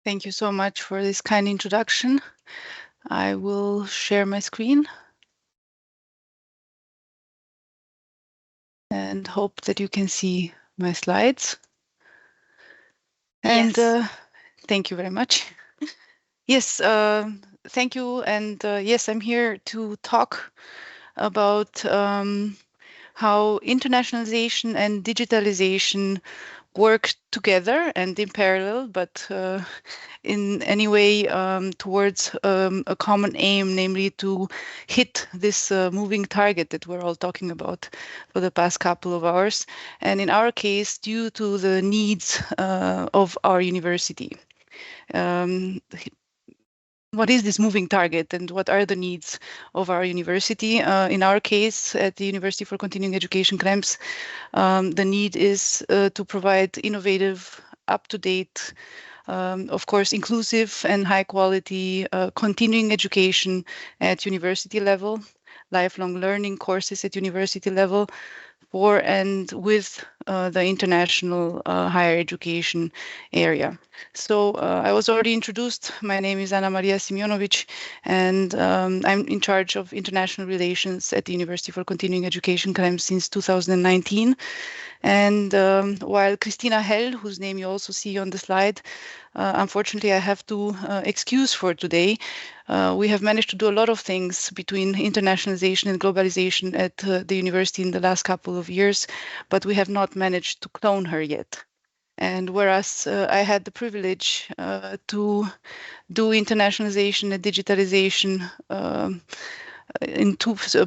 Thank you so much for this kind introduction. I will share my screen and hope that you can see my slides. And Yes. Thank you very much. Yes, thank you. And yes, I'm here to talk about how internationalization and digitalization work together and in parallel, but in any way towards a common aim, namely to hit this moving target that we're all talking about for the past couple of hours. And in our case, due to the needs of our university. Um, what is this moving target and what are the needs of our university? In our case, at the University for Continuing Education Krems, the need is to provide innovative, up-to-date, of course, inclusive and high-quality continuing education at university level, lifelong learning courses at university level, for and with the international higher education area. So I was already introduced. My name is Anna Maria Simionovici, and I'm in charge of international relations at the University for Continuing Education Krems since 2019. And while Christina Hell, whose name you also see on the slide, unfortunately, I have to excuse for today. We have managed to do a lot of things between internationalization and globalization at the university in the last couple of years, but we have not managed to clone her yet. And whereas I had the privilege to do internationalization and digitalization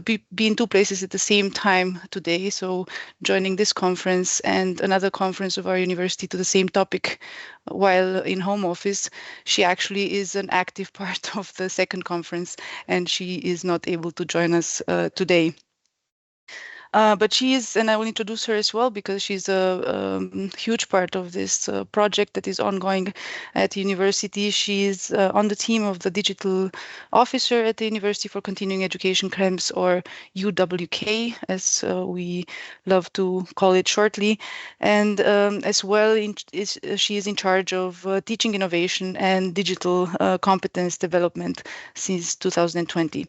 be in two places at the same time today. So joining this conference and another conference of our university to the same topic while in home office, she actually is an active part of the second conference and she is not able to join us today. But she is, and I will introduce her as well because she's a huge part of this project that is ongoing at the university. She is on the team of the digital officer at the University for Continuing Education Krems, or UWK, as we love to call it shortly. And as well, she is in charge of teaching innovation and digital competence development since 2020.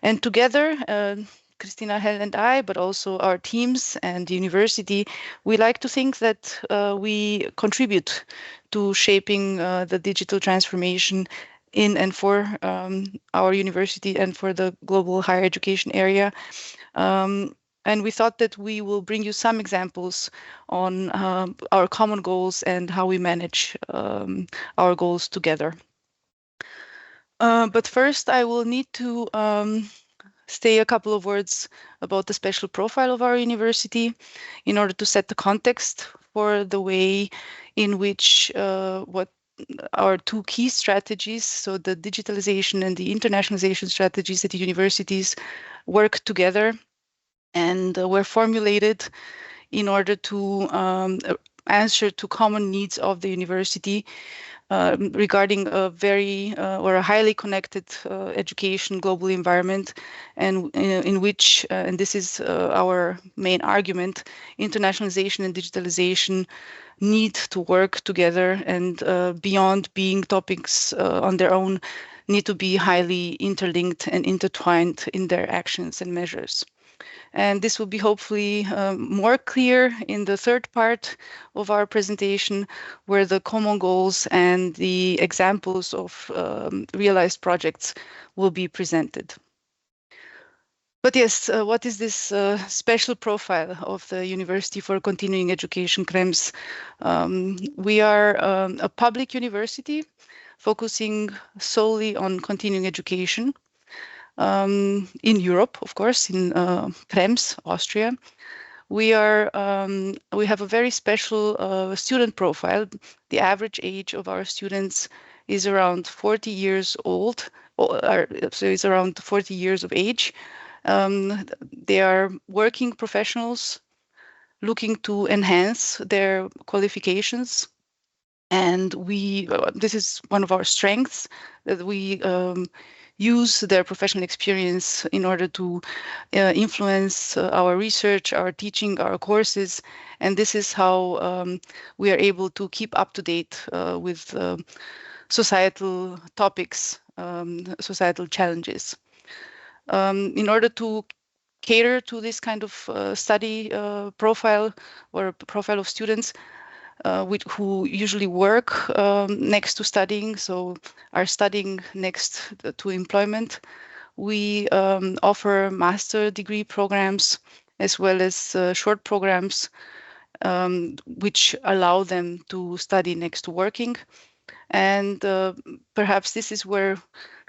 And together, Christina, Helen, and I, but also our teams and the university, we like to think that we contribute to shaping the digital transformation in and for our university and for the global higher education area. And we thought that we will bring you some examples on our common goals and how we manage our goals together. But first, I will need to say a couple of words about the special profile of our university in order to set the context for the way in which what our two key strategies, so the digitalization and the internationalization strategies at the universities, work together and were formulated in order to answer to common needs of the university regarding a very or a highly connected education global environment, and in which, and this is our main argument, internationalization and digitalization need to work together and beyond being topics on their own, need to be highly interlinked and intertwined in their actions and measures. And this will be hopefully more clear in the third part of our presentation, where the common goals and the examples of realized projects will be presented. But yes, what is this special profile of the University for Continuing Education Krems? We are a public university focusing solely on continuing education. In Europe, of course, in Krems, Austria. We have a very special student profile. The average age of our students is around 40 years old, so it's around 40 years of age. They are working professionals looking to enhance their qualifications. And this is one of our strengths, that we use their professional experience in order to influence our research, our teaching, our courses. And this is how we are able to keep up to date with societal topics, societal challenges. In order to cater to this kind of study profile or profile of students who usually work next to studying, so are studying next to employment, we offer master degree programs as well as short programs which allow them to study next to working. And perhaps this is where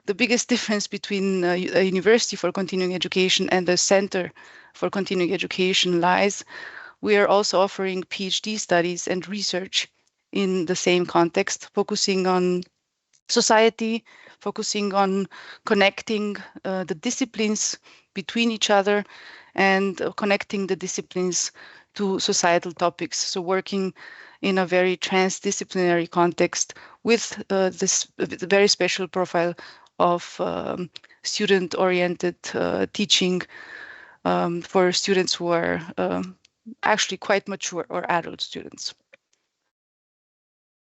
the biggest difference between a university for continuing education and a center for continuing education lies. We are also offering PhD studies and research in the same context, focusing on society, focusing on connecting the disciplines between each other and connecting the disciplines to societal topics. So working in a very transdisciplinary context with this very special profile of student-oriented teaching for students who are actually quite mature or adult students.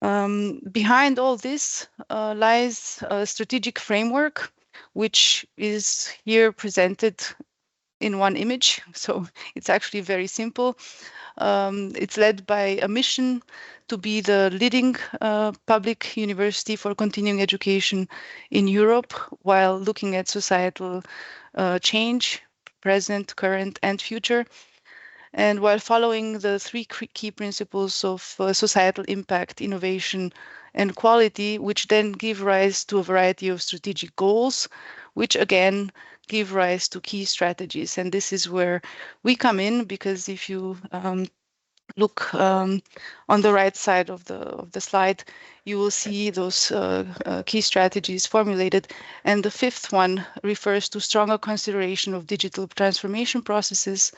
Behind all this lies a strategic framework, which is here presented in one image. So it's actually very simple. It's led by a mission to be the leading public university for continuing education in Europe while looking at societal change, present, current, and future. And while following the three key principles of societal impact, innovation, and quality, which then give rise to a variety of strategic goals, which again give rise to key strategies. And this is where we come in, because if you look on the right side of the slide, you will see those key strategies formulated. And the fifth one refers to stronger consideration of digital transformation processes.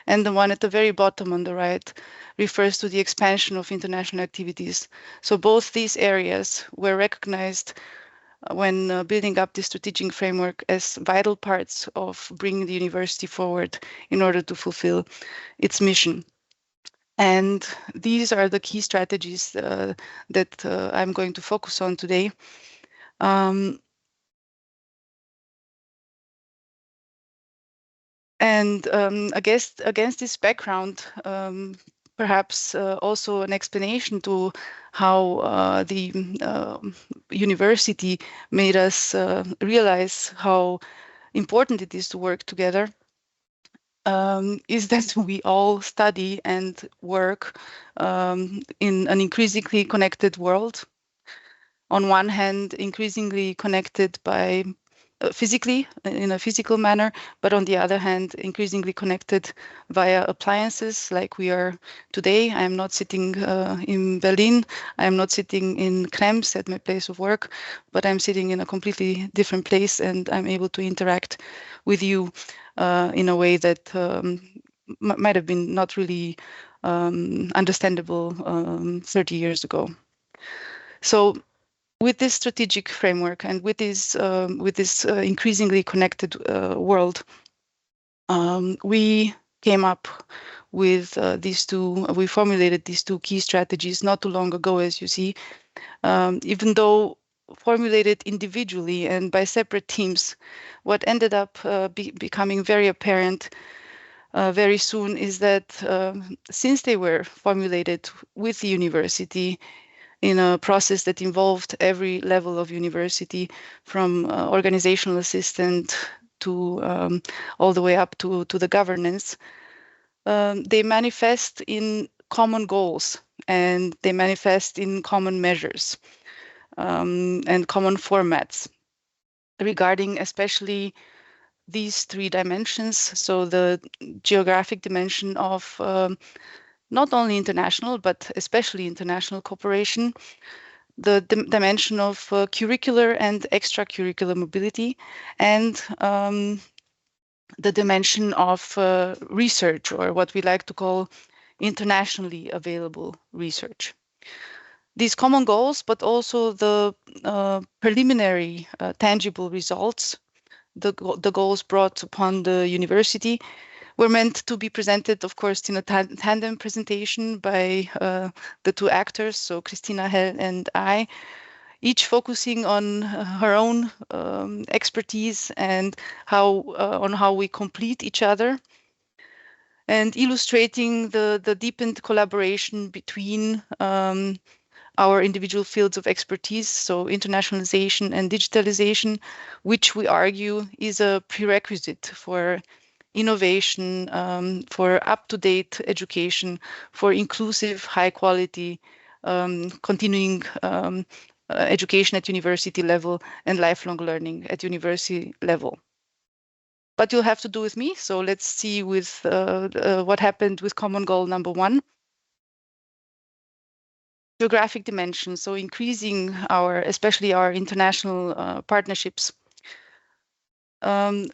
And the one at the very bottom on the right refers to the expansion of international activities. So both these areas were recognized when building up the strategic framework as vital parts of bringing the university forward in order to fulfill its mission. And these are the key strategies that I'm going to focus on today. And against this background, perhaps also an explanation to how the university made us realize how important it is to work together, is that we all study and work in an increasingly connected world. On one hand, increasingly connected by physically, in a physical manner, but on the other hand, increasingly connected via appliances like we are today. I am not sitting in Berlin. I am not sitting in Krems at my place of work, but I'm sitting in a completely different place, and I'm able to interact with you in a way that might have been not really understandable 30 years ago. So with this strategic framework and with this increasingly connected world, we came up with we formulated these two key strategies not too long ago, as you see, even though formulated individually and by separate teams. What ended up becoming very apparent very soon is that since they were formulated with the university in a process that involved every level of university, from organizational assistant to all the way up to the governance, they manifest in common goals, and they manifest in common measures and common formats regarding especially these three dimensions. So the geographic dimension of not only international, but especially international cooperation, the dimension of curricular and extracurricular mobility, and the dimension of research, or what we like to call internationally available research. These common goals, but also the preliminary tangible results, the goals brought upon the university, were meant to be presented, of course, in a tandem presentation by the two actors, so Christina, Hel, and I, each focusing on her own expertise and on how we complete each other, and illustrating the deepened collaboration between our individual fields of expertise, so internationalization and digitalization, which we argue is a prerequisite for innovation, for up-to-date education, for inclusive, high-quality continuing education at university level and lifelong learning at university level. But you'll have to do with me. So let's see with what happened with common goal number 1. Geographic dimension, so increasing especially our international partnerships. From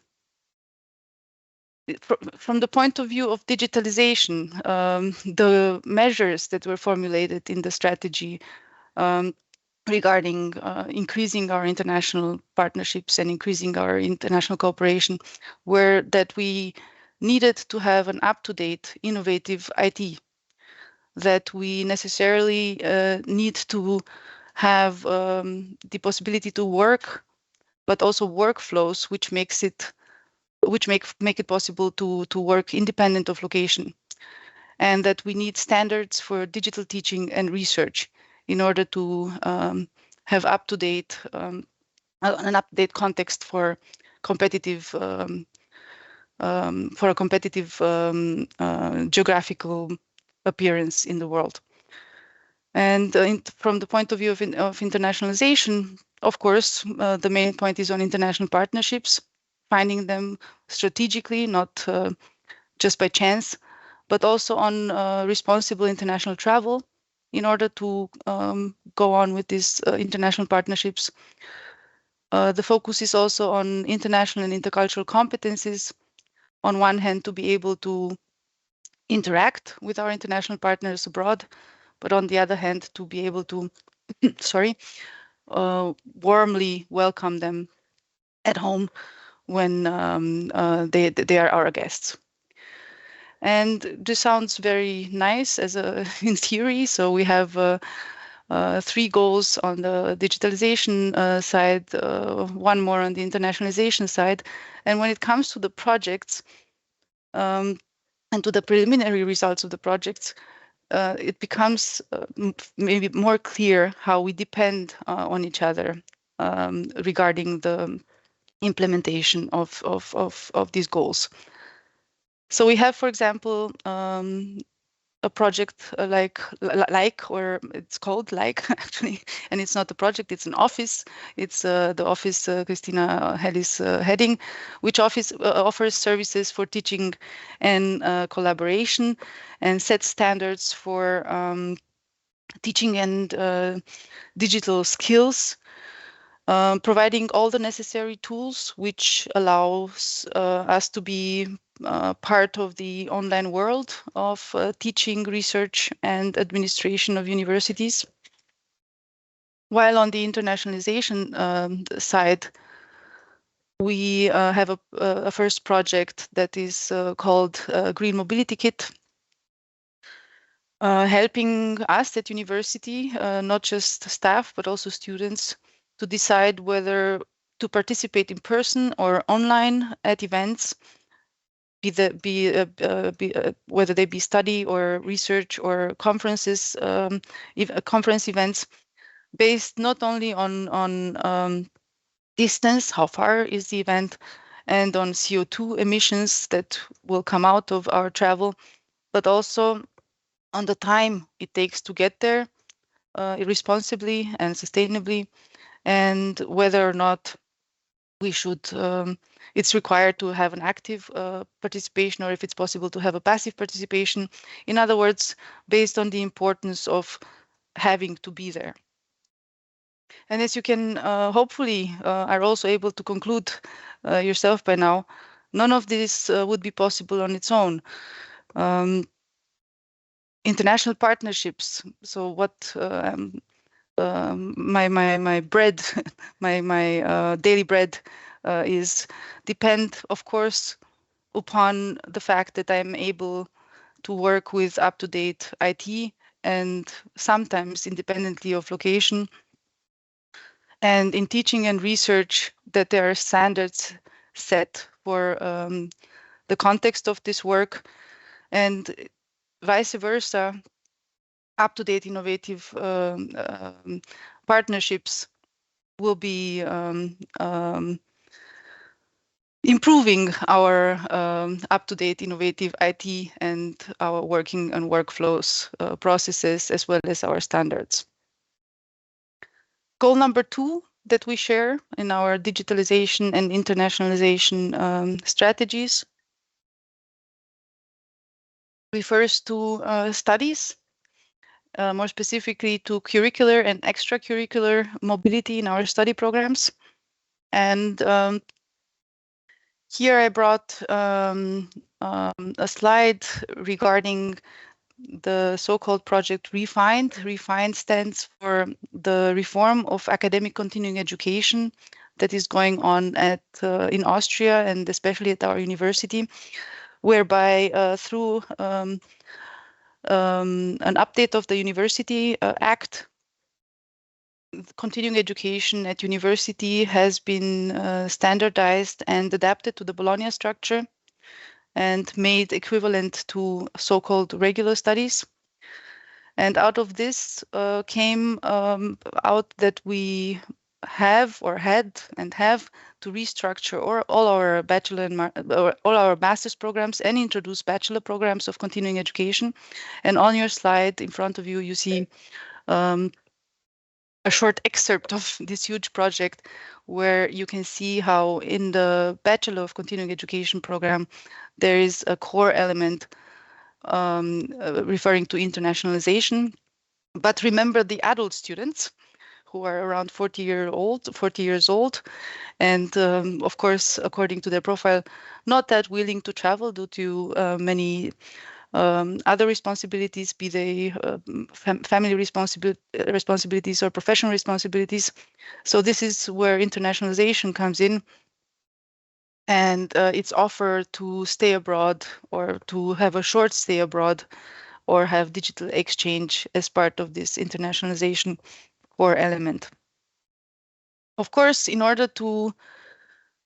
the point of view of digitalization, the measures that were formulated in the strategy regarding increasing our international partnerships and increasing our international cooperation were that we needed to have an up-to-date, innovative IT, that we necessarily need to have the possibility to work, but also workflows which make it possible to work independent of location, and that we need standards for digital teaching and research in order to have an up-to-date context for competitive a competitive geographical appearance in the world. And from the point of view of internationalization, of course, the main point is on international partnerships, finding them strategically, not just by chance, but also on responsible international travel in order to go on with these international partnerships. The focus is also on international and intercultural competencies. On one hand, to be able to interact with our international partners abroad, but on the other hand, to be able to, warmly welcome them at home when they are our guests. And this sounds very nice in theory. So we have 3 goals on the digitalization side, 1 more on the internationalization side. And when it comes to the projects and to the preliminary results of the projects, it becomes maybe more clear how we depend on each other regarding the implementation of these goals. So we have, for example, a project or it's called actually, and it's not a project, it's an office. It's the office Christina is heading, which offers services for teaching and collaboration, and sets standards for teaching and digital skills, providing all the necessary tools which allows us to be part of the online world of teaching, research, and administration of universities. While on the internationalization side, we have a first project that is called Green Mobility Kit, helping us at university, not just staff, but also students, to decide whether to participate in person or online at events, whether they be study or research or conferences, conference events, based not only on distance, how far is the event, and on CO2 emissions that will come out of our travel, but also on the time it takes to get there responsibly and sustainably, and whether or not we should, it's required to have an active participation, or if it's possible to have a passive participation. In other words, based on the importance of having to be there. And as you can hopefully are also able to conclude yourself by now, none of this would be possible on its own. International partnerships. So what my bread, my daily bread is depend, of course, upon the fact that I'm able to work with up-to-date IT, and sometimes independently of location, and in teaching and research that there are standards set for the context of this work, and vice versa, up-to-date innovative partnerships will be improving our up-to-date innovative IT and our working and workflows processes, as well as our standards. Goal number 2 that we share in our digitalization and internationalization strategies refers to studies, more specifically to curricular and extracurricular mobility in our study programs. And here I brought a slide regarding the so-called project REFIND. REFIND stands for the reform of academic continuing education that is going on in Austria, and especially at our university, whereby through an update of the University Act, continuing education at university has been standardized and adapted to the Bologna structure and made equivalent to so-called regular studies. And out of this came out that we have or had and have to restructure all our bachelor and all our master's programs and introduce bachelor programs of continuing education. And on your slide in front of you, you see a short excerpt of this huge project where you can see how in the Bachelor of Continuing Education program, there is a core element referring to internationalization. But remember the adult students who are around 40 years old, and of course, according to their profile, not that willing to travel due to many other responsibilities, be they family responsibilities or professional responsibilities. So this is where internationalization comes in, and it's offered to stay abroad or to have a short stay abroad or have digital exchange as part of this internationalization core element. Of course, in order to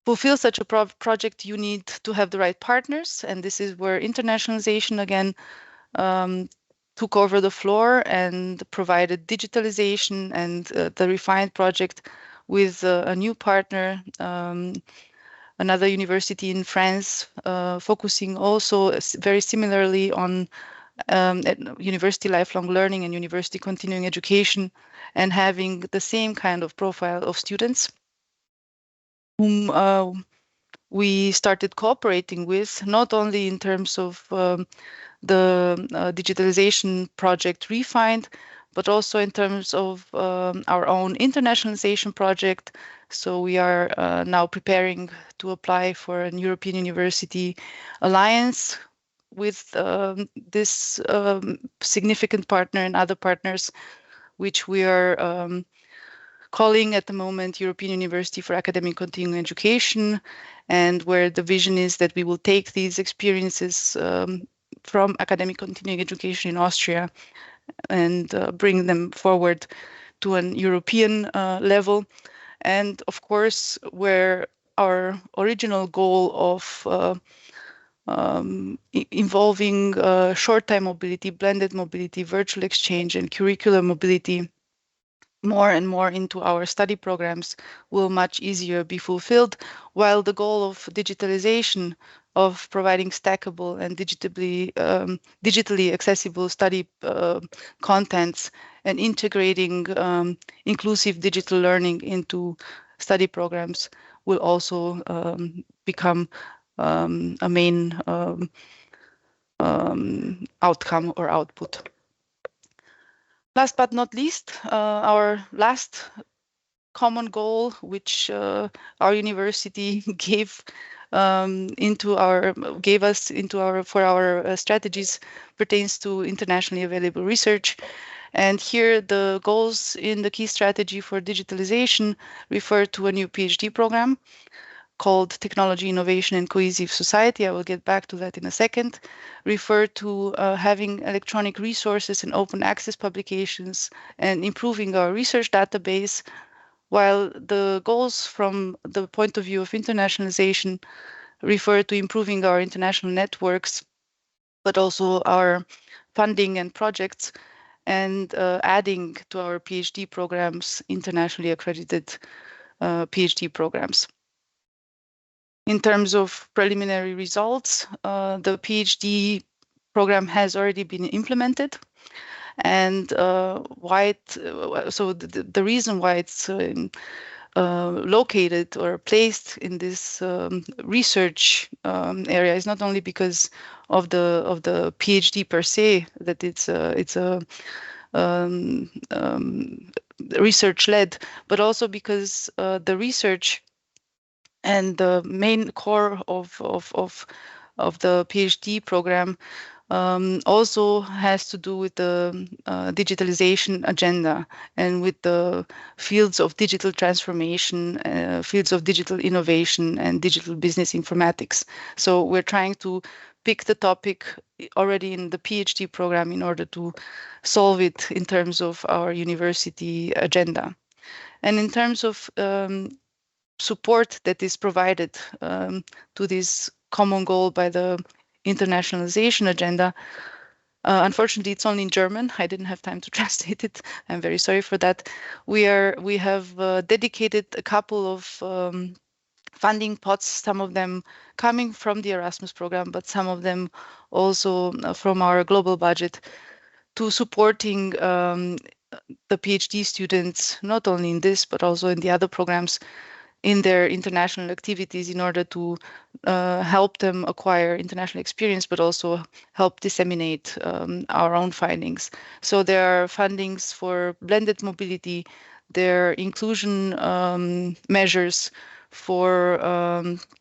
fulfill such a project, you need to have the right partners, and this is where internationalization again took over the floor and provided digitalization and the refined project with a new partner, another university in France, focusing also very similarly on university lifelong learning and university continuing education, and having the same kind of profile of students whom we started cooperating with, not only in terms of the digitalization project Refined, but also in terms of our own internationalization project. So we are now preparing to apply for an European University Alliance with this significant partner and other partners, which we are calling at the moment European University for Academic Continuing Education, and where the vision is that we will take these experiences from academic continuing education in Austria and bring them forward to an European level. And of course, where our original goal of involving short-time mobility, blended mobility, virtual exchange, and curricular mobility more and more into our study programs will much easier be fulfilled, while the goal of digitalization, of providing stackable and digitally accessible study contents and integrating inclusive digital learning into study programs will also become a main outcome or output. Last but not least, our last common goal, which our university gave us for our strategies, pertains to internationally available research. And here the goals in the key strategy for digitalization refer to a new PhD program called Technology, Innovation and Cohesive Society. I will get back to that in a second. Refer to having electronic resources and open access publications and improving our research database, While the goals from the point of view of internationalization refer to improving our international networks, but also our funding and projects, and adding to our PhD programs, internationally accredited PhD programs. In terms of preliminary results, the PhD program has already been implemented, and so the reason why it's located or placed in this research area is not only because of the PhD per se, that it's a research led, but also because the research and the main core of the PhD program also has to do with the digitalization agenda and with the fields of digital transformation, fields of digital innovation and digital business informatics. So we're trying to pick the topic already in the PhD program in order to solve it in terms of our university agenda. And in terms of support that is provided to this common goal by the internationalization agenda. Unfortunately, it's only in German. I didn't have time to translate it. I'm very sorry for that. We have dedicated a couple of funding pots, some of them coming from the Erasmus program, but some of them also from our global budget, to supporting the PhD students, not only in this, but also in the other programs, in their international activities in order to help them acquire international experience, but also help disseminate our own findings. So there are fundings for blended mobility, there are inclusion measures for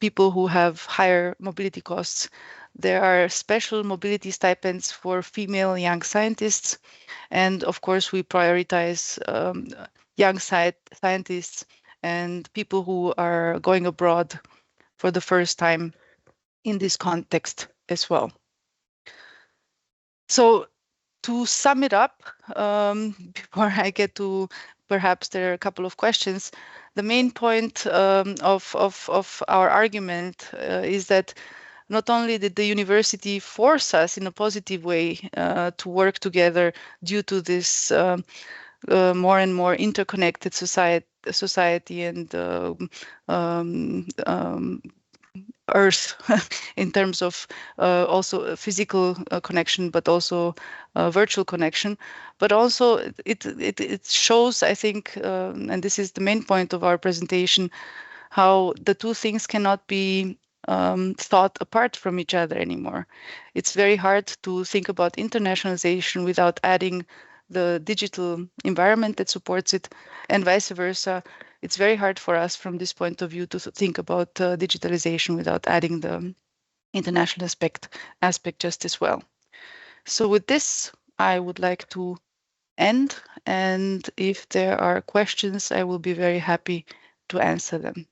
people who have higher mobility costs. There are special mobility stipends for female young scientists. And of course, we prioritize young scientists and people who are going abroad for the first time in this context as well. So to sum it up, before I get to, perhaps there are a couple of questions, the main point of our argument is that not only did the university force us in a positive way to work together due to this more and more interconnected society and Earth in terms of also a physical connection, but also virtual connection. But also it shows, I think, and this is the main point of our presentation, how the two things cannot be thought apart from each other anymore. It's very hard to think about internationalization without adding the digital environment that supports it, and vice versa. It's very hard for us from this point of view to think about digitalization without adding the international aspect just as well. So with this, I would like to end, and if there are questions, I will be very happy to answer them.